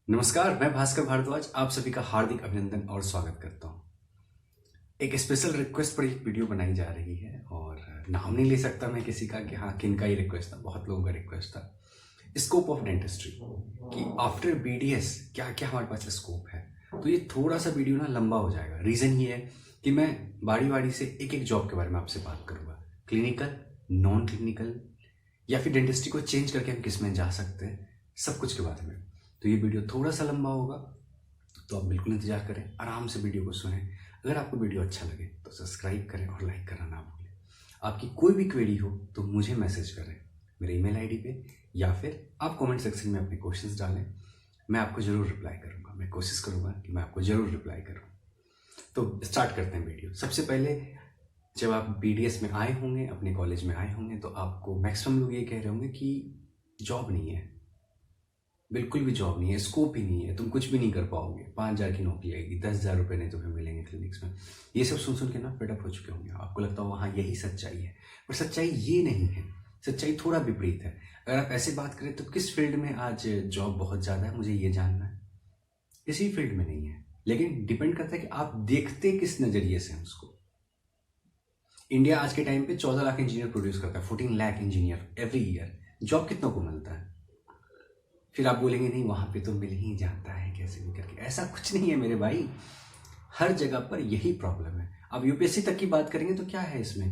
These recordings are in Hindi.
नमस्कार, मैं भास्कर भारद्वाज आप सभी का हार्दिक अभिनंदन और स्वागत करता हूँ। एक स्पेशल रिक्वेस्ट पर एक वीडियो बनाई जा रही है और नाम नहीं ले सकता मैं किसी का कि हाँ किन का ये रिक्वेस्ट था, बहुत लोगों का रिक्वेस्ट था। स्कोप ऑफ डेंटिस्ट्री कि आफ्टर बीडीएस क्या क्या हमारे पास स्कोप है। तो ये थोड़ा सा वीडियो ना लंबा हो जाएगा। रीज़न ये है कि मैं बारी बारी से एक एक जॉब के बारे में आपसे बात करूँगा, क्लिनिकल, नॉन क्लिनिकल या फिर डेंटिस्ट्री को चेंज करके हम किस में जा सकते हैं, सब कुछ के बारे में। तो ये वीडियो थोड़ा सा लंबा होगा, तो आप बिल्कुल इंतजार करें, आराम से वीडियो को सुनें। अगर आपको वीडियो अच्छा लगे तो सब्सक्राइब करें और लाइक करना ना भूलें। आपकी कोई भी क्वेरी हो तो मुझे मैसेज करें मेरे ईमेल आईडी पे, या फिर आप कमेंट सेक्शन में अपने क्वेश्चंस डालें। मैं आपको ज़रूर रिप्लाई करूँगा। मैं कोशिश करूँगा कि मैं आपको ज़रूर रिप्लाई करूँ। तो स्टार्ट करते हैं वीडियो। सबसे पहले, जब आप बीडीएस में आए होंगे, अपने कॉलेज में आए होंगे, तो आपको मैक्सिमम लोग ये कह रहे होंगे कि जॉब नहीं है, बिल्कुल भी जॉब नहीं है, स्कोप ही नहीं है, तुम कुछ भी नहीं कर पाओगे। 5,000 की नौकरी आएगी, 10,000 रुपये नहीं तुम्हें मिलेंगे क्लिनिक्स में। ये सब सुन सुन के ना फेड अप हो चुके होंगे। आपको लगता होगा हाँ यही सच्चाई है, पर सच्चाई ये नहीं है। सच्चाई थोड़ा विपरीत है। अगर आप ऐसे बात करें तो किस फील्ड में आज जॉब बहुत ज़्यादा है, मुझे ये जानना है। किसी फील्ड में नहीं है, लेकिन डिपेंड करता है कि आप देखते किस नज़रिए से हैं उसको। इंडिया आज के टाइम पे 14 लाख इंजीनियर प्रोड्यूस करता है, 14 lakh engineer every year. Job कितनों को मिलता है? फिर आप बोलेंगे नहीं वहाँ पे तो मिल ही जाता है कैसे भी करके। ऐसा कुछ नहीं है मेरे भाई, हर जगह पर यही प्रॉब्लम है। अब यूपीएससी तक की बात करेंगे तो क्या है इसमें,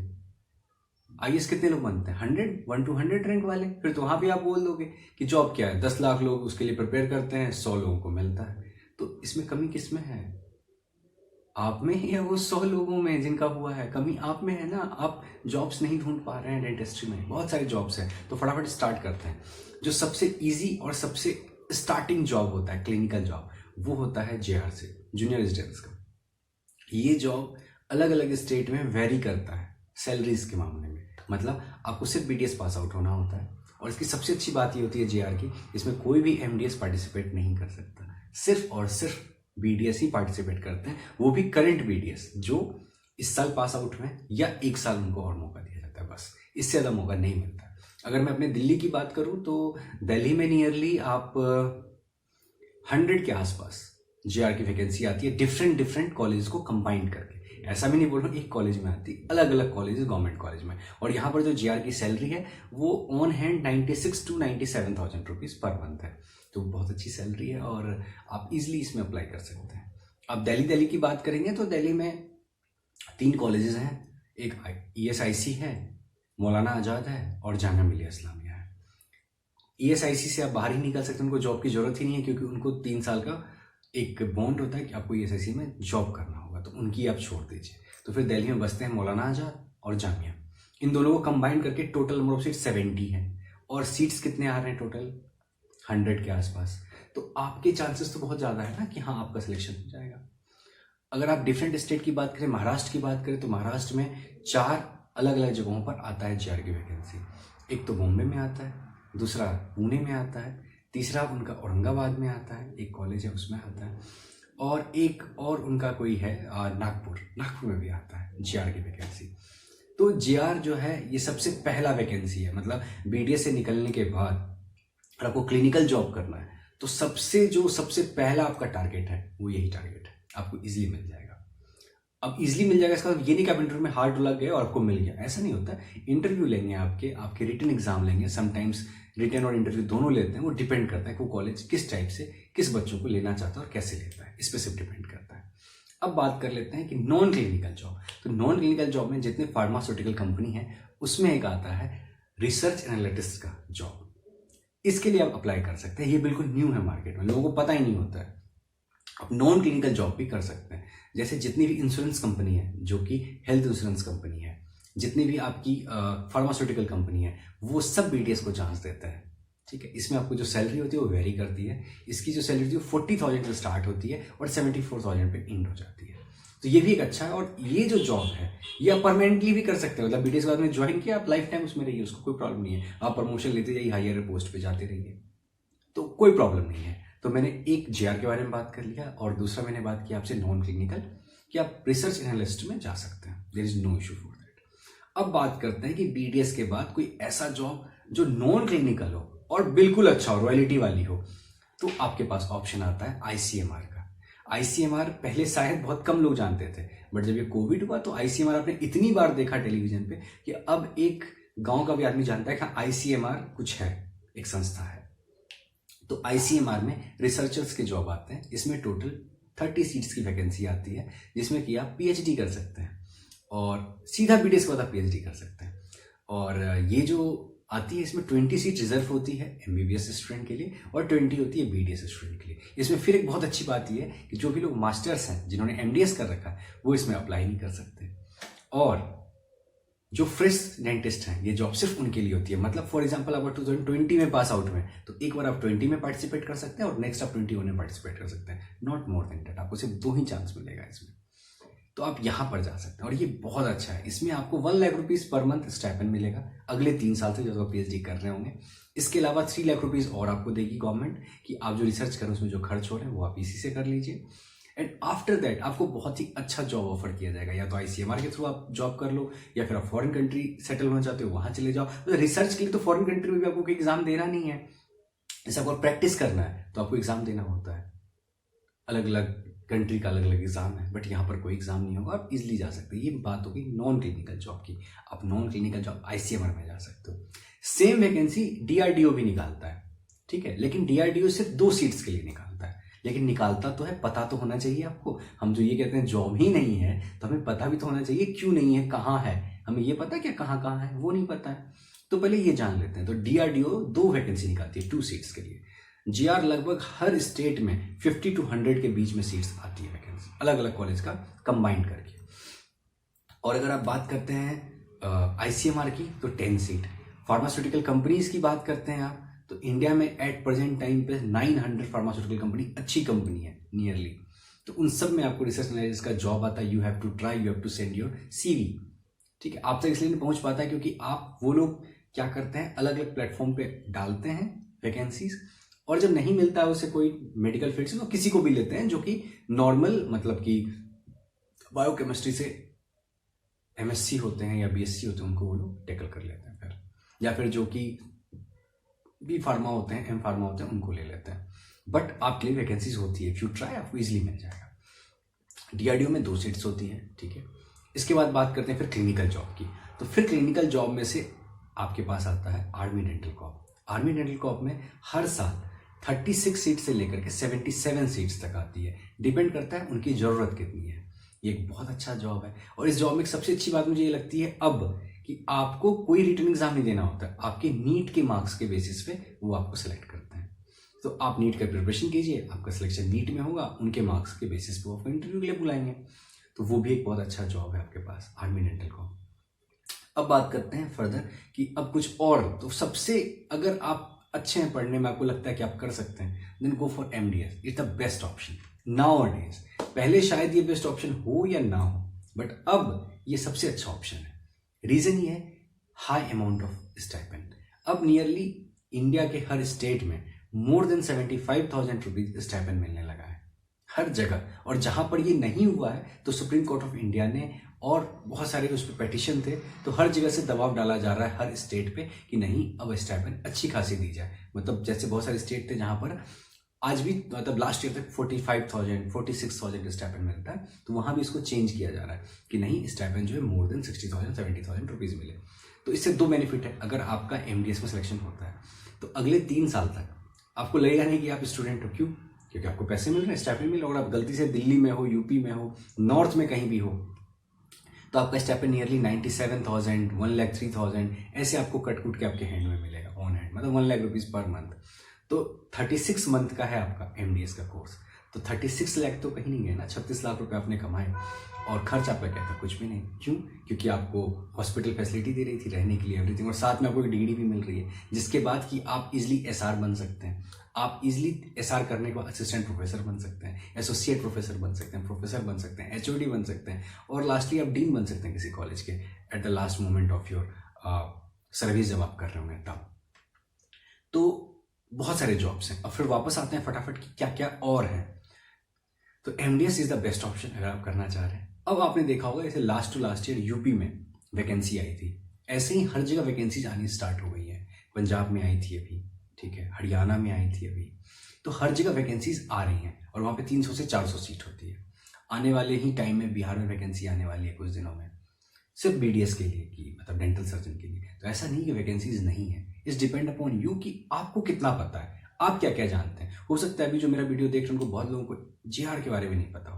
आईएएस कितने लोग बनते हैं? 100, 1 to 100 रैंक वाले। फिर तो वहाँ भी आप बोल दोगे कि जॉब क्या है, 10 लाख लोग उसके लिए प्रिपेयर करते हैं, 100 लोगों को मिलता है। तो इसमें कमी किस में है? आप में ही है, वो 100 लोगों में जिनका हुआ है। कमी आप में है ना। आप जॉब्स नहीं ढूंढ पा रहे हैं डेंटिस्ट्री में, बहुत सारी जॉब्स हैं। तो फटाफट स्टार्ट करते हैं। जो सबसे इजी और सबसे स्टार्टिंग जॉब होता है, क्लिनिकल जॉब, वो होता है जेआर से, जूनियर रेजिडेंस का। ये जॉब अलग अलग स्टेट में वेरी करता है सैलरीज के मामले में। मतलब आपको सिर्फ बीडीएस पास आउट होना होता है, और इसकी सबसे अच्छी बात ये होती है जेआर की, इसमें कोई भी एमडीएस पार्टिसिपेट नहीं कर सकता। सिर्फ और सिर्फ बीडीएस ही पार्टिसिपेट करते हैं, वो भी करंट बीडीएस जो इस साल पास आउट हुए, या 1 साल उनको और मौका दिया जाता है, बस इससे ज़्यादा मौका नहीं मिलता। अगर मैं अपने दिल्ली की बात करूं तो दिल्ली में नियरली आप 100 के आसपास जेआर की वैकेंसी आती है, डिफरेंट डिफरेंट कॉलेज को कंबाइन करके। ऐसा भी नहीं बोल रहा एक कॉलेज में आती, अलग अलग कॉलेज, गवर्नमेंट कॉलेज में। और यहाँ पर जो जेआर की सैलरी है वो on hand 96 to 97,000 rupees per month है। तो बहुत अच्छी सैलरी है और आप इजीली इसमें अप्लाई कर सकते हैं। अब दिल्ली की बात करेंगे तो दिल्ली में 3 कॉलेजेस हैं। एक ईएसआईसी है, मौलाना आज़ाद है, और जामिया मिलिया इस्लामिया है। ईएसआईसी से आप बाहर ही निकल सकते हैं, उनको जॉब की जरूरत ही नहीं है, क्योंकि उनको 3 साल का एक बॉन्ड होता है कि आपको ईएसआईसी में जॉब करना होगा, तो उनकी आप छोड़ दीजिए। तो फिर दिल्ली में बसते हैं मौलाना आज़ाद और जामिया। इन दोनों को कंबाइन करके टोटल नंबर ऑफ सीट 70 है। और सीट्स कितने आ रहे हैं टोटल? 100 के आसपास। तो आपके चांसेस तो बहुत ज़्यादा है ना कि हाँ आपका सिलेक्शन हो जाएगा। अगर आप डिफरेंट स्टेट की बात करें, महाराष्ट्र की बात करें, तो महाराष्ट्र में 4 अलग अलग जगहों पर आता है जेआर की वैकेंसी। एक तो बॉम्बे में आता है, दूसरा पुणे में आता है, तीसरा उनका औरंगाबाद में आता है, एक कॉलेज है उसमें आता है, और एक और उनका कोई है नागपुर में भी आता है जेआर की वैकेंसी। तो जेआर जो है ये सबसे पहला वैकेंसी है। मतलब बीडीएस से निकलने के बाद अगर आपको क्लिनिकल जॉब करना है तो सबसे पहला आपका टारगेट है वो यही टारगेट है, आपको इजीली मिल जाएगा। अब इजीली मिल जाएगा इसका मतलब ये नहीं कि आप इंटरव्यू में हार्ड लग गए और आपको मिल गया, ऐसा नहीं होता। इंटरव्यू लेंगे, आपके रिटन एग्जाम लेंगे, समटाइम्स रिटन और इंटरव्यू दोनों लेते हैं। वो डिपेंड करता है कि वो कॉलेज किस टाइप से किस बच्चों को लेना चाहता है और कैसे लेता है, इस पर सिर्फ डिपेंड करता है। अब बात कर लेते हैं कि नॉन क्लिनिकल जॉब। तो नॉन क्लिनिकल जॉब में जितने फार्मास्यूटिकल कंपनी है उसमें एक आता है रिसर्च एनालिटिस्ट का जॉब। इसके लिए आप अप्लाई कर सकते हैं। ये बिल्कुल न्यू है मार्केट में, लोगों को पता ही नहीं होता है। आप नॉन क्लिनिकल जॉब भी कर सकते हैं। जैसे जितनी भी इंश्योरेंस कंपनी है, जो कि हेल्थ इंश्योरेंस कंपनी है, जितनी भी आपकी फार्मास्यूटिकल कंपनी है, वो सब बीडीएस को चांस देते हैं। ठीक है, इसमें आपको जो सैलरी होती है वो वेरी करती है। इसकी जो सैलरी होती है 40,000 से स्टार्ट होती है और 74,000 पे एंड हो जाती है। तो ये भी एक अच्छा है। और ये जो जॉब है ये आप परमानेंटली भी कर सकते हो। मतलब बीडीएस के बाद में ज्वाइन किया, आप लाइफ टाइम उसमें रहिए, उसको कोई प्रॉब्लम नहीं है। आप प्रमोशन लेते जाइए, हायर पोस्ट पे जाते रहिए, तो कोई प्रॉब्लम नहीं है। तो मैंने एक जेआर के बारे में बात कर लिया, और दूसरा मैंने बात की आपसे नॉन क्लिनिकल, कि आप रिसर्च एनालिस्ट में जा सकते हैं। There is no issue for that. अब बात करते हैं कि बीडीएस के बाद कोई ऐसा जॉब जो नॉन क्लिनिकल हो और बिल्कुल अच्छा हो, रॉयल्टी वाली हो। तो आपके पास ऑप्शन आता है आईसीएमआर का। आईसीएमआर पहले शायद बहुत कम लोग जानते थे, बट जब ये कोविड हुआ तो आईसीएमआर आपने इतनी बार देखा टेलीविजन पे कि अब एक गांव का भी आदमी जानता है कि आईसीएमआर कुछ है, एक संस्था है। तो आईसीएमआर में रिसर्चर्स के जॉब आते हैं। इसमें टोटल 30 सीट्स की वैकेंसी आती है, जिसमें कि आप पीएचडी कर सकते हैं और सीधा बीडीएस के बाद आप पीएचडी कर सकते हैं। और ये जो आती है इसमें 20 सीट रिजर्व होती है एमबीबीएस स्टूडेंट के लिए और 20 होती है बीडीएस स्टूडेंट के लिए। इसमें फिर एक बहुत अच्छी बात यह है कि जो भी लोग मास्टर्स हैं, जिन्होंने एमडीएस कर रखा है, वो इसमें अप्लाई नहीं कर सकते। और जो फ्रेश डेंटिस्ट हैं, ये जॉब सिर्फ उनके लिए होती है। मतलब फॉर एग्जांपल आप 2020 में पास आउट हुए तो एक बार आप 20 में पार्टिसिपेट कर सकते हैं और नेक्स्ट आप 21 में पार्टिसिपेट कर सकते हैं, नॉट मोर देन दैट। आपको सिर्फ 2 ही चांस मिलेगा इसमें, तो आप यहाँ पर जा सकते हैं। और ये बहुत अच्छा है, इसमें आपको 1 lakh rupees per month stipend मिलेगा अगले 3 साल से, जब आप पीएचडी कर रहे होंगे। इसके अलावा 3 लाख रुपीज़ और आपको देगी गवर्नमेंट कि आप जो रिसर्च करें उसमें जो खर्च हो रहे हैं वो आप इसी से कर लीजिए। एंड आफ्टर दैट आपको बहुत ही अच्छा जॉब ऑफर किया जाएगा, या तो आईसीएमआर के थ्रू आप जॉब कर लो, या फिर आप फॉरेन कंट्री सेटल होना चाहते हो वहाँ चले जाओ। तो रिसर्च के लिए तो फॉरेन कंट्री में भी आपको कोई एग्जाम देना नहीं है, जैसे आपको प्रैक्टिस करना है तो आपको एग्जाम देना होता है। अलग अलग कंट्री का अलग अलग एग्जाम है, बट यहाँ पर कोई एग्जाम नहीं होगा, आप इजिली जा सकते हैं। ये बात होगी नॉन क्लिनिकल जॉब की। आप नॉन क्लिनिकल जॉब आईसीएमआर में जा सकते हो। सेम वैकेंसी डीआरडीओ भी निकालता है, ठीक है, लेकिन डीआरडीओ सिर्फ 2 सीट्स के लिए निकालता है। लेकिन निकालता तो है, पता तो होना चाहिए आपको। हम जो ये कहते हैं जॉब ही नहीं है, तो हमें पता भी तो होना चाहिए क्यों नहीं है, कहाँ है। हमें ये पता क्या कहाँ कहाँ है, वो नहीं पता है, तो पहले ये जान लेते हैं। तो डीआरडीओ 2 वैकेंसी निकालती है 2 सीट्स के लिए। जीआर लगभग हर स्टेट में 50 to 100 के बीच में सीट्स आती है वैकेंसी, अलग अलग कॉलेज का कंबाइंड करके। और अगर आप बात करते हैं आईसीएमआर की तो 10 सीट। फार्मास्यूटिकल कंपनीज की बात करते हैं आप, तो इंडिया में एट प्रेजेंट टाइम पे 900 फार्मास्यूटिकल कंपनी, अच्छी कंपनी है नियरली, तो उन सब में आपको रिसर्च एनालिस्ट का जॉब आता है। You have to try, you have to send your CV, ठीक है। आप तक इसलिए नहीं पहुंच पाता है क्योंकि आप वो लोग क्या करते हैं, अलग अलग प्लेटफॉर्म पे डालते हैं वैकेंसीज, और जब नहीं मिलता है उसे कोई मेडिकल फील्ड से, तो किसी को भी लेते हैं जो कि नॉर्मल, मतलब कि बायोकेमिस्ट्री से एमएससी होते हैं या बीएससी होते हैं, उनको वो लोग टैकल कर लेते हैं फिर, या फिर जो कि बी फार्मा होते हैं, एम फार्मा होते हैं, उनको ले लेते हैं। बट आपके लिए वैकेंसीज होती है, इफ यू ट्राई आपको इजिली मिल जाएगा। डीआरडीओ में 2 सीट्स होती हैं, ठीक है। इसके बाद बात करते हैं फिर क्लिनिकल जॉब की। तो फिर क्लिनिकल जॉब में से आपके पास आता है army dental Corp. Army dental Corp में हर साल 36 सीट से लेकर के 77 सीट्स तक आती है, डिपेंड करता है उनकी ज़रूरत कितनी है। ये एक बहुत अच्छा जॉब है। और इस जॉब में सबसे अच्छी बात मुझे ये लगती है अब कि आपको कोई रिटन एग्जाम नहीं देना होता है, आपके नीट के मार्क्स के बेसिस पे वो आपको सेलेक्ट करते हैं। तो आप नीट का प्रिपरेशन कीजिए, आपका सिलेक्शन नीट में होगा, उनके मार्क्स के बेसिस पे वो आपको इंटरव्यू के लिए बुलाएंगे। तो वो भी एक बहुत अच्छा जॉब है आपके पास, आर्मी डेंटल कॉर्प। अब बात करते हैं फर्दर कि अब कुछ और, तो सबसे अगर आप अच्छे हैं पढ़ने में, आपको लगता है कि आप कर सकते हैं, then go for MDS. It's the best option nowadays. पहले शायद ये बेस्ट ऑप्शन हो या ना हो, बट अब ये सबसे अच्छा ऑप्शन है। रीजन ये है हाई अमाउंट ऑफ स्टाइपेंड। अब नियरली इंडिया के हर स्टेट में मोर देन 75,000 रुपीज स्टाइपेंड मिलने लगा है हर जगह। और जहां पर ये नहीं हुआ है तो सुप्रीम कोर्ट ऑफ इंडिया ने और बहुत सारे उस पर पेटिशन थे, तो हर जगह से दबाव डाला जा रहा है हर स्टेट पे कि नहीं अब स्टाइपेंड अच्छी खासी दी जाए। मतलब जैसे बहुत सारे स्टेट थे जहां पर आज भी, मतलब लास्ट ईयर तक 45,000 46,000 स्टाइपेंड मिलता है, तो वहां भी इसको चेंज किया जा रहा है कि नहीं स्टाइपेंड जो है मोर देन 60,000 70,000 रुपीज मिले। तो इससे 2 बेनिफिट है। अगर आपका एमडीएस में सिलेक्शन होता है तो अगले 3 साल तक आपको लगेगा नहीं कि आप स्टूडेंट हो। क्यों? क्योंकि आपको पैसे मिल रहे हैं, स्टाइपेंड मिल रहा है। और आप गलती से दिल्ली में हो, यूपी में हो, नॉर्थ में कहीं भी हो, तो आपका स्टाइपेंड नियरली 97,000 1,03,000 ऐसे आपको कट कुट के आपके हैंड में मिलेगा, ऑन हैंड, मतलब 1 लाख रुपीज पर मंथ। तो 36 मंथ का है आपका एमडीएस का कोर्स, तो 36 लाख तो कहीं नहीं गए ना, 36 लाख रुपए आपने कमाए और खर्च आपका क्या था, कुछ भी नहीं। क्यों? क्योंकि आपको हॉस्पिटल फैसिलिटी दे रही थी, रहने के लिए एवरीथिंग, और साथ में आपको एक डिग्री भी मिल रही है, जिसके बाद कि आप इजिली एसआर बन सकते हैं। आप इजिली एसआर करने के बाद असिस्टेंट प्रोफेसर बन सकते हैं, एसोसिएट प्रोफेसर बन सकते हैं, प्रोफेसर बन सकते हैं, एचओडी बन सकते हैं, और लास्टली आप डीन बन सकते हैं किसी कॉलेज के at the last moment of your service, जब आप कर रहे होंगे तब। तो बहुत सारे जॉब्स हैं। अब फिर वापस आते हैं फटाफट कि क्या क्या और है। तो MDS is the best option अगर आप करना चाह रहे हैं। अब आपने देखा होगा जैसे last to last year UP में वैकेंसी आई थी, ऐसे ही हर जगह वैकेंसीज आनी स्टार्ट हो गई है। पंजाब में आई थी अभी, ठीक है, हरियाणा में आई थी अभी, तो हर जगह वैकेंसीज आ रही हैं और वहाँ पे 300 से 400 सीट होती है। आने वाले ही टाइम में बिहार में वैकेंसी आने वाली है कुछ दिनों में, सिर्फ BDS के लिए कि मतलब डेंटल सर्जन के लिए। तो ऐसा नहीं कि वैकेंसीज नहीं है, इट्स डिपेंड अपॉन यू कि आपको कितना पता है, आप क्या क्या जानते हैं। हो सकता है अभी जो मेरा वीडियो देख रहे हैं उनको बहुत लोगों को JR के बारे में नहीं पता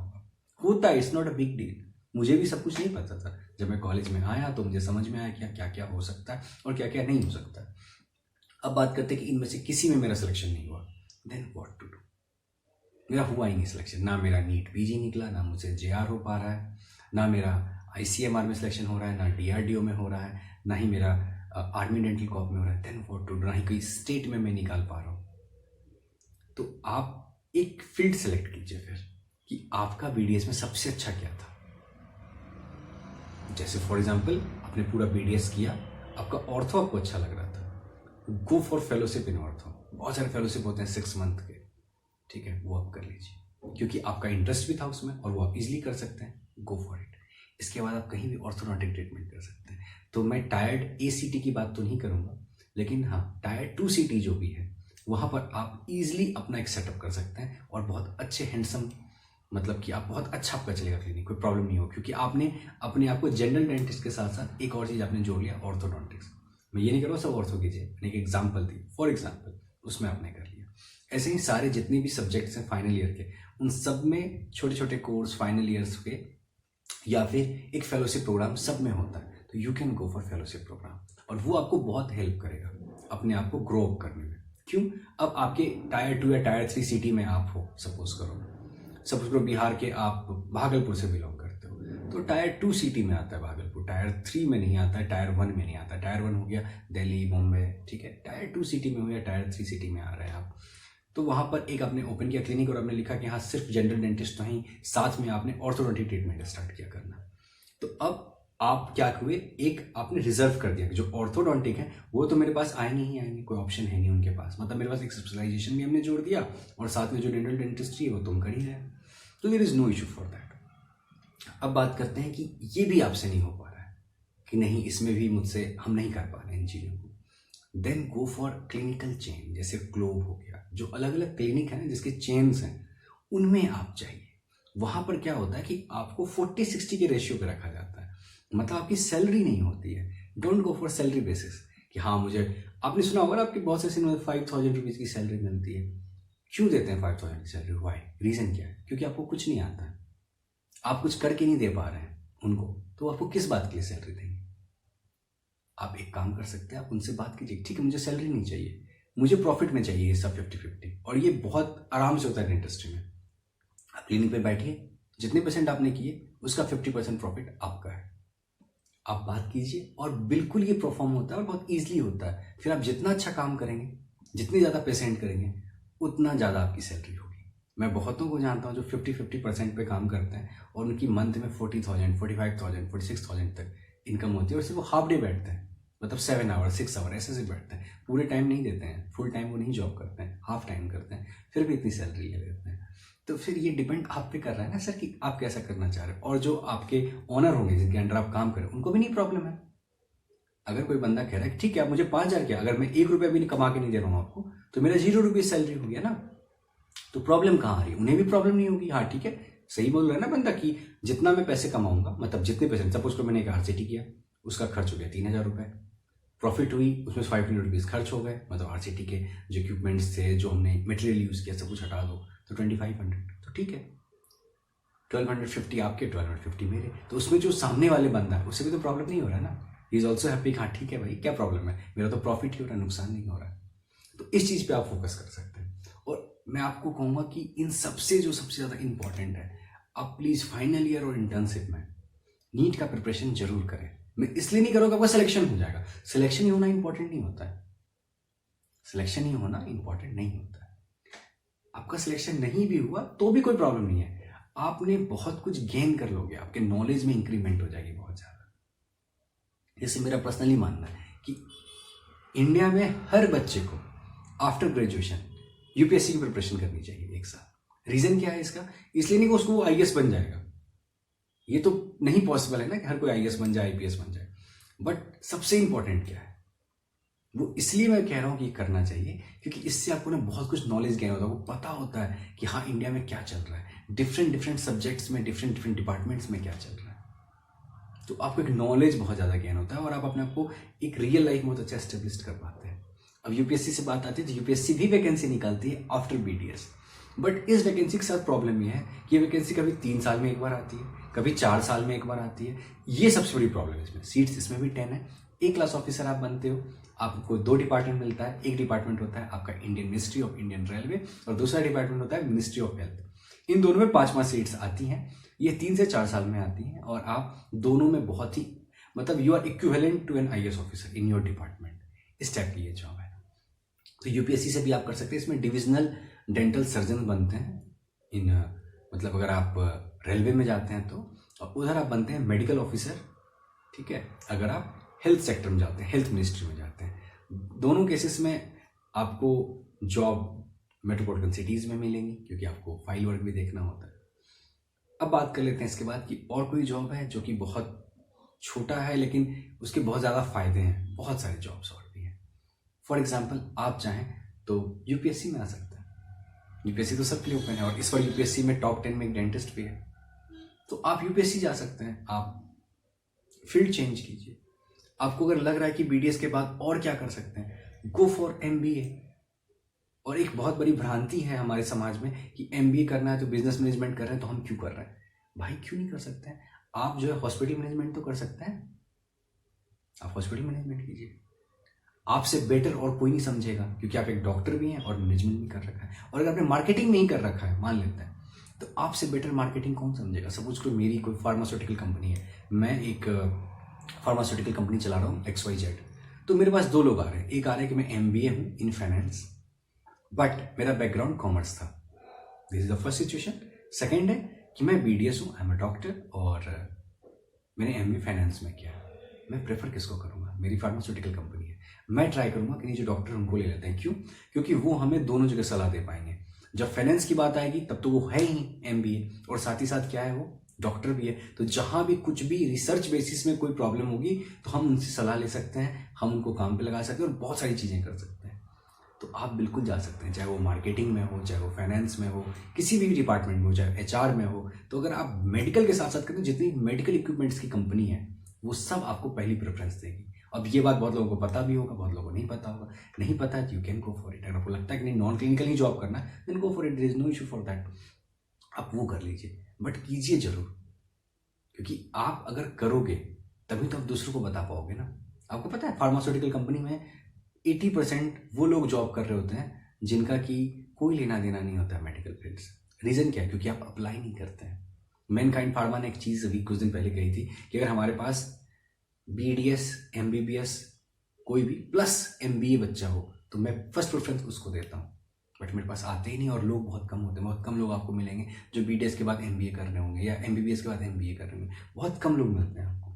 होता है, it's not a big deal. मुझे भी सब कुछ नहीं पता था। जब मैं कॉलेज में आया तो मुझे समझ में आया कि क्या क्या हो सकता है और क्या क्या नहीं हो सकता है। अब बात करते हैं कि इनमें से किसी में मेरा सिलेक्शन नहीं हुआ, देन व्हाट टू डू। मेरा हुआ ही नहीं सिलेक्शन, ना मेरा नीट PG निकला, ना मुझे JR हो पा रहा है, ना मेरा ICMR में सिलेक्शन हो रहा है, ना DRDO में हो रहा है, ना ही मेरा आर्मी डेंटल कॉर्प में हो रहा है। देन व्हाट टू डू, ना ही कोई स्टेट में मैं निकाल पा रहा हूँ। तो आप एक फील्ड सेलेक्ट कीजिए फिर कि आपका BDS में सबसे अच्छा क्या था। जैसे फॉर एग्जाम्पल आपने पूरा BDS किया, आपका ऑर्थो आपको अच्छा लग रहा था, गो फॉर फेलोशिप इन ऑर्थो। बहुत सारे फेलोशिप होते हैं 6 मंथ के, ठीक है, वो आप कर लीजिए क्योंकि आपका इंटरेस्ट भी था उसमें और वो आप इजीली कर सकते हैं, गो फॉर इट। इसके बाद आप कहीं भी ऑर्थोडोंटिक ट्रीटमेंट कर सकते हैं। तो मैं टायर्ड ACT की बात तो नहीं करूँगा, लेकिन हाँ टायर्ड 2CT जो भी है वहाँ पर आप इजीली अपना एक सेटअप कर सकते हैं और बहुत अच्छे हैंडसम, मतलब कि आप बहुत अच्छा आपका चलेगा क्लिनिक, कोई प्रॉब्लम नहीं हो क्योंकि आपने अपने आप को जनरल डेंटिस्ट के साथ साथ एक और चीज़ आपने जोड़ लिया, ऑर्थोडोंटिक्स। मैं ये नहीं कर रहा सब ऑर्थो कीजिए, मैंने एक एग्जाम्पल दी, फॉर एग्जाम्पल उसमें आपने कर लिया। ऐसे ही सारे जितने भी सब्जेक्ट्स हैं फाइनल ईयर के, उन सब में छोटे छोटे कोर्स फाइनल ईयर्स के या फिर एक फेलोशिप प्रोग्राम सब में होता है। तो you can go for fellowship programme और वो आपको बहुत हेल्प करेगा अपने आप को ग्रो अप करने में। क्यों, अब आपके टायर 2 या टायर 3 सिटी में आप हो, सपोज करो बिहार के आप भागलपुर से बिलोंग करते हो, तो टायर 2 सिटी में आता है भागलपुर, टायर 3 में नहीं आता है, टायर 1 में नहीं आता। टायर 1 हो गया दिल्ली बॉम्बे, ठीक है, टायर 2 सिटी में हो गया, टायर 3 सिटी में आ रहे हैं आप। तो वहाँ पर एक आपने ओपन किया क्लिनिक और आपने लिखा कि हाँ सिर्फ जनरल डेंटिस्ट नहीं, साथ में आपने ऑर्थोडोंटिक ट्रीटमेंट स्टार्ट किया करना। तो अब आप क्या हुए, एक आपने रिजर्व कर दिया कि जो ऑर्थोडोंटिक है वो तो मेरे पास आएंगे, कोई ऑप्शन है नहीं उनके पास, मतलब मेरे पास एक स्पेशलाइजेशन भी हमने जोड़ दिया और साथ में जो डेंटल डेंटिस्ट्री है वो तुम कर ही रहे। तो there is no issue for that. अब बात करते हैं कि ये भी आपसे नहीं हो पा रहा है कि नहीं इसमें भी मुझसे हम नहीं कर पा रहे इन चीज़ों को, then go for clinical chain. जैसे ग्लोब हो गया, जो अलग अलग क्लिनिक है ना जिसके चेन्स हैं उनमें आप जाइए। वहाँ पर क्या होता है कि आपको 40-60 के रेशियो पे रखा जाता है, मतलब आपकी सैलरी नहीं होती है। Don't go for salary basis कि हाँ मुझे, आपने सुना होगा आपके बहुत से सिनेमा 5000 रुपीज़ की सैलरी मिलती है। क्यों देते हैं 5000 की सैलरी, वाई, रीज़न क्या है? क्योंकि आपको कुछ नहीं आता है, आप कुछ करके नहीं दे पा रहे हैं उनको, तो आपको किस बात के लिए सैलरी देंगे? आप एक काम कर सकते हैं, आप उनसे बात कीजिए, ठीक है मुझे सैलरी नहीं चाहिए, मुझे प्रॉफिट में चाहिए हिस्सा 50-50। और ये बहुत आराम से होता है इंडस्ट्री में। आप क्लिनिक पे बैठिए, जितने % आपने किए उसका 50% प्रॉफिट आपका है। आप बात कीजिए और बिल्कुल ये परफॉर्म होता है और बहुत ईजिली होता है। फिर आप जितना अच्छा काम करेंगे, जितनी ज़्यादा पेशेंट करेंगे, उतना ज़्यादा आपकी सैलरी होगी। मैं बहुतों को जानता हूँ जो 50-50% पे काम करते हैं और उनकी मंथ में 40,000, 45,000, 46,000 तक इनकम होती है और सिर्फ वो हाफ डे बैठते हैं, मतलब 7 आवर 6 आवर ऐसे से बैठते हैं, पूरे टाइम नहीं देते हैं, फुल टाइम वो नहीं जॉब करते हैं, हाफ टाइम करते हैं, फिर भी इतनी सैलरी ले लेते हैं। तो फिर ये डिपेंड आप पे कर रहा है ना सर कि आप कैसा करना चाह रहे हो। और जो आपके ऑनर होंगे जिनके अंडर आप काम करें उनको भी नहीं प्रॉब्लम है। अगर कोई बंदा कह रहा है ठीक है आप मुझे 5,000 किया, अगर मैं 1 रुपया भी नहीं कमा के नहीं दे रहा हूँ आपको, तो मेरा 0 रुपये सैलरी हो गया ना, तो प्रॉब्लम कहाँ आ रही है? उन्हें भी प्रॉब्लम नहीं होगी। हाँ ठीक है, सही बोल रहा है ना बंदा कि जितना मैं पैसे कमाऊंगा, मतलब जितने पैसे, सपोज को मैंने एक RCT किया, उसका खर्च हो गया 3,000 रुपये, प्रॉफिट हुई उसमें 500 रुपीज़ खर्च हो गए, मतलब RCT के जो इक्विपमेंट्स थे, जो हमने मटेरियल यूज़ किया, सब कुछ हटा दो तो 2500, तो ठीक है 1250 आपके, 1250 मेरे। तो उसमें जो सामने वाले बंदा है उससे भी तो प्रॉब्लम नहीं हो रहा है ना, ही इज ऑल्सो हैप्पी। हाँ ठीक है भाई, क्या प्रॉब्लम है, मेरा तो प्रॉफिट ही हो रहा है, नुकसान नहीं हो रहा है। तो इस चीज़ पे आप फोकस कर सकते हैं। और मैं आपको कहूँगा कि इन सबसे जो सबसे ज़्यादा इंपॉर्टेंट है, आप प्लीज़ फाइनल ईयर और इंटर्नशिप में नीट का प्रिपरेशन जरूर करें। मैं इसलिए नहीं करूँगा आपका सिलेक्शन हो जाएगा, सिलेक्शन ही होना इंपॉर्टेंट नहीं होता है, सिलेक्शन ही होना इंपॉर्टेंट नहीं होता है। आपका सिलेक्शन नहीं भी हुआ तो भी कोई प्रॉब्लम नहीं है, आपने बहुत कुछ गेन कर लोगे, आपके नॉलेज में इंक्रीमेंट हो जाएगी बहुत ज़्यादा। जैसे मेरा पर्सनली मानना है कि इंडिया में हर बच्चे को आफ्टर ग्रेजुएशन UPSC की प्रिपरेशन करनी चाहिए 1 साल। रीज़न क्या है इसका? इसलिए नहीं कि उसको वो IAS बन जाएगा, ये तो नहीं पॉसिबल है ना कि हर कोई IAS बन जाए, IPS बन जाए, बट सबसे इंपॉर्टेंट क्या है, वो इसलिए मैं कह रहा हूँ कि करना चाहिए क्योंकि इससे आपको ना बहुत कुछ नॉलेज गेन होता है, आपको पता होता है कि हाँ इंडिया में क्या चल रहा है, डिफरेंट डिफरेंट सब्जेक्ट्स में, डिफरेंट डिफरेंट डिपार्टमेंट्स में क्या चल रहा है। तो आपको एक नॉलेज बहुत ज़्यादा गेन होता है और आप अपने आप को एक रियल लाइफ में बहुत अच्छा एस्टेब्लिश कर पाते हैं। अब यूपीएससी से बात आती है तो यूपीएससी भी वैकेंसी निकालती है आफ्टर बीडीएस, बट इस वैकेंसी के साथ प्रॉब्लम ये है कि ये वैकेंसी कभी 3 साल में एक बार आती है, कभी 4 साल में एक बार आती है। ये सबसे बड़ी प्रॉब्लम है इसमें। सीट्स इसमें भी 10 है। एक क्लास ऑफिसर आप बनते हो, आपको 2 डिपार्टमेंट मिलता है। एक डिपार्टमेंट होता है आपका Indian ministry of Indian railway और दूसरा डिपार्टमेंट होता है मिनिस्ट्री ऑफ हेल्थ। इन दोनों में 5 सीट्स आती हैं। ये 3 से 4 साल में आती हैं और आप दोनों में बहुत ही मतलब you are equivalent to an IAS officer in your department. इस टाइप की ये जॉब है। तो यूपीएससी से भी आप कर सकते हैं। इसमें डिविजनल डेंटल सर्जन बनते हैं इन मतलब अगर आप रेलवे में जाते हैं तो, और उधर आप बनते हैं मेडिकल ऑफिसर, ठीक है, अगर आप हेल्थ सेक्टर में जाते हैं, हेल्थ मिनिस्ट्री में जाते हैं। दोनों केसेस में आपको जॉब मेट्रोपॉलिटन सिटीज़ में मिलेंगी क्योंकि आपको फाइल वर्क भी देखना होता है। अब बात कर लेते हैं इसके बाद कि और कोई जॉब है जो कि बहुत छोटा है लेकिन उसके बहुत ज़्यादा फायदे हैं। बहुत सारे जॉब्स और भी हैं। फॉर एग्जाम्पल आप चाहें तो यूपीएससी में आ सकते हैं। यूपीएससी तो सबके लिए ओपन है और इस बार यूपीएससी में टॉप 10 में एक डेंटिस्ट भी है। तो आप यूपीएससी जा सकते हैं। आप फील्ड चेंज कीजिए। आपको अगर लग रहा है कि बीडीएस के बाद और क्या कर सकते हैं, गो फॉर एमबीए। और एक बहुत बड़ी भ्रांति है हमारे समाज में कि एमबीए करना है तो बिजनेस मैनेजमेंट कर रहे हैं तो हम क्यों कर रहे हैं। भाई क्यों नहीं कर सकते हैं? आप जो है हॉस्पिटल मैनेजमेंट तो कर सकते हैं। आप हॉस्पिटल मैनेजमेंट कीजिए। आपसे बेटर और कोई नहीं समझेगा क्योंकि आप एक डॉक्टर भी हैं और मैनेजमेंट भी कर रखा है। और अगर आपने मार्केटिंग नहीं कर रखा है, मान लेते हैं, तो आपसे बेटर मार्केटिंग कौन समझेगा। सपोज करो मेरी कोई फार्मास्यूटिकल कंपनी है, मैं एक फार्मास्यूटिकल कंपनी चला रहा हूँ XYZ। तो मेरे पास 2 लोग आ रहे हैं। एक आ रहे हैं कि मैं MBA हूँ इन फाइनेंस बट मेरा बैकग्राउंड कॉमर्स था। This is the first situation. Second है कि मैं BDS हूँ, आई एम अ डॉक्टर और मैंने MBA फाइनेंस में किया। मैं प्रेफर किसको करूँगा? मेरी फार्मास्यूटिकल कंपनी है, मैं ट्राई करूँगा कि नहीं जो डॉक्टर उनको ले लेते हैं। क्यों? क्योंकि वो हमें दोनों जगह सलाह दे पाएंगे। जब फाइनेंस की बात आएगी तब तो वो है ही MBA और साथ ही साथ क्या है, वो डॉक्टर भी है। तो जहाँ भी कुछ भी रिसर्च बेसिस में कोई प्रॉब्लम होगी तो हम उनसे सलाह ले सकते हैं, हम उनको काम पे लगा सकते हैं और बहुत सारी चीज़ें कर सकते हैं। तो आप बिल्कुल जा सकते हैं, चाहे वो मार्केटिंग में हो, चाहे वो फाइनेंस में हो, किसी भी डिपार्टमेंट में हो, चाहे HR में हो। तो अगर आप मेडिकल के साथ साथ करते हैं, जितनी मेडिकल इक्विपमेंट्स की कंपनी है वो सब आपको पहली प्रेफरेंस देगी। अब ये बात बहुत लोगों को पता भी होगा, बहुत लोगों को नहीं पता होगा। नहीं पता है, you can go for it. अगर आपको लगता है कि नहीं नॉन क्लिनिकल ही जॉब करना है, then go for it, there is no issue for that. आप वो कर लीजिए, बट कीजिए जरूर, क्योंकि आप अगर करोगे तभी तो आप दूसरों को बता पाओगे ना। आपको पता है फार्मास्यूटिकल कंपनी में 80% वो लोग जॉब कर रहे होते हैं जिनका कि कोई लेना देना नहीं होता है मेडिकल फील्ड से। रीज़न क्या है? क्योंकि आप अप्लाई नहीं करते हैं। मैनकाइंड फार्मा ने एक चीज़ अभी कुछ दिन पहले कही थी कि अगर हमारे पास BDS MBBS कोई भी प्लस MBA बच्चा हो तो मैं फर्स्ट प्रेफरेंस उसको देता हूँ। बट मेरे पास आते ही नहीं और लोग बहुत कम होते हैं। बहुत कम लोग आपको मिलेंगे जो BDS के बाद MBA कर रहे होंगे या MBBS के बाद MBA कर रहे होंगे। बहुत कम लोग मिलते हैं आपको।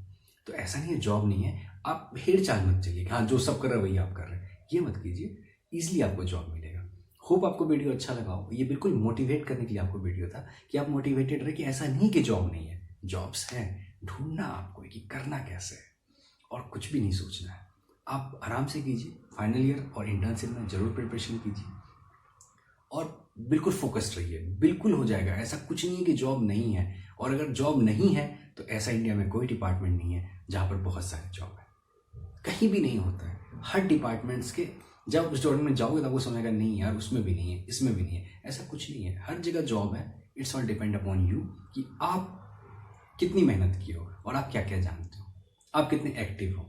तो ऐसा नहीं है, जॉब नहीं है। आप भेड़ चाल मत चलिए कि हाँ जो सब कर रहे हैं वही आप कर रहे हैं, ये मत कीजिए। ईजिली आपको जॉब मिलेगा। होप आपको वीडियो अच्छा लगा हो। ये बिल्कुल मोटिवेट करने के लिए आपको वीडियो था कि आप मोटिवेटेड रहे कि ऐसा नहीं कि जॉब नहीं है, जॉब्स हैं। ढूंढना आपको कि करना कैसे है और कुछ भी नहीं सोचना है। आप आराम से कीजिए। फाइनल ईयर और इंटर्नशिप में जरूर प्रिपरेशन कीजिए और बिल्कुल फोकस्ड रहिए। बिल्कुल हो जाएगा। ऐसा कुछ नहीं है कि जॉब नहीं है, और अगर जॉब नहीं है तो ऐसा इंडिया में कोई डिपार्टमेंट नहीं है जहाँ पर बहुत सारे जॉब है। कहीं भी नहीं होता है। हर डिपार्टमेंट्स के जब उस डिपार्टमेंट में जाओगे तब आपको समझेगा नहीं यार उसमें भी नहीं है, इसमें भी नहीं है। ऐसा कुछ नहीं है, हर जगह जॉब है। It's all depend upon you कि आप कितनी मेहनत की हो और आप क्या क्या जानते हो, आप कितने एक्टिव हो।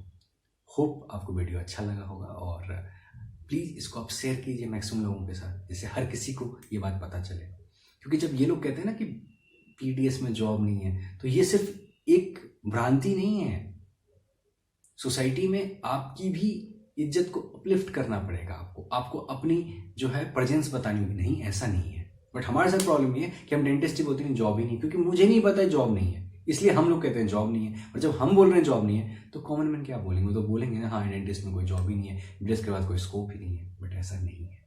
होप आपको वीडियो अच्छा लगा होगा और प्लीज़ इसको आप शेयर कीजिए मैक्सिमम लोगों के साथ, जिससे हर किसी को ये बात पता चले। क्योंकि जब ये लोग कहते हैं ना कि PDS में जॉब नहीं है, तो ये सिर्फ एक भ्रांति नहीं है। सोसाइटी में आपकी भी इज्जत को अपलिफ्ट करना पड़ेगा। आपको अपनी जो है प्रेजेंस बतानी होगी। नहीं, ऐसा नहीं है। बट हमारे साथ प्रॉब्लम ये है कि हम डेंटिस्ट ही बोलते हैं जॉब ही नहीं, क्योंकि मुझे नहीं पता है जॉब नहीं है, इसलिए हम लोग कहते हैं जॉब नहीं है। और जब हम बोल रहे हैं जॉब नहीं है तो कॉमन मैन क्या बोलेंगे? तो बोलेंगे ना हाँ डेंटिस्ट में कोई जॉब ही नहीं है, BDS के बाद कोई स्कोप ही नहीं है। बट ऐसा नहीं है।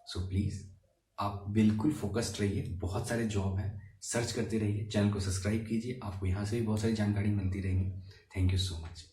सो प्लीज़ आप बिल्कुल फोकस्ड रहिए। बहुत सारे जॉब हैं, सर्च करते रहिए। चैनल को सब्सक्राइब कीजिए, आपको यहाँ से भी बहुत सारी जानकारी मिलती रहेगी। Thank you so much.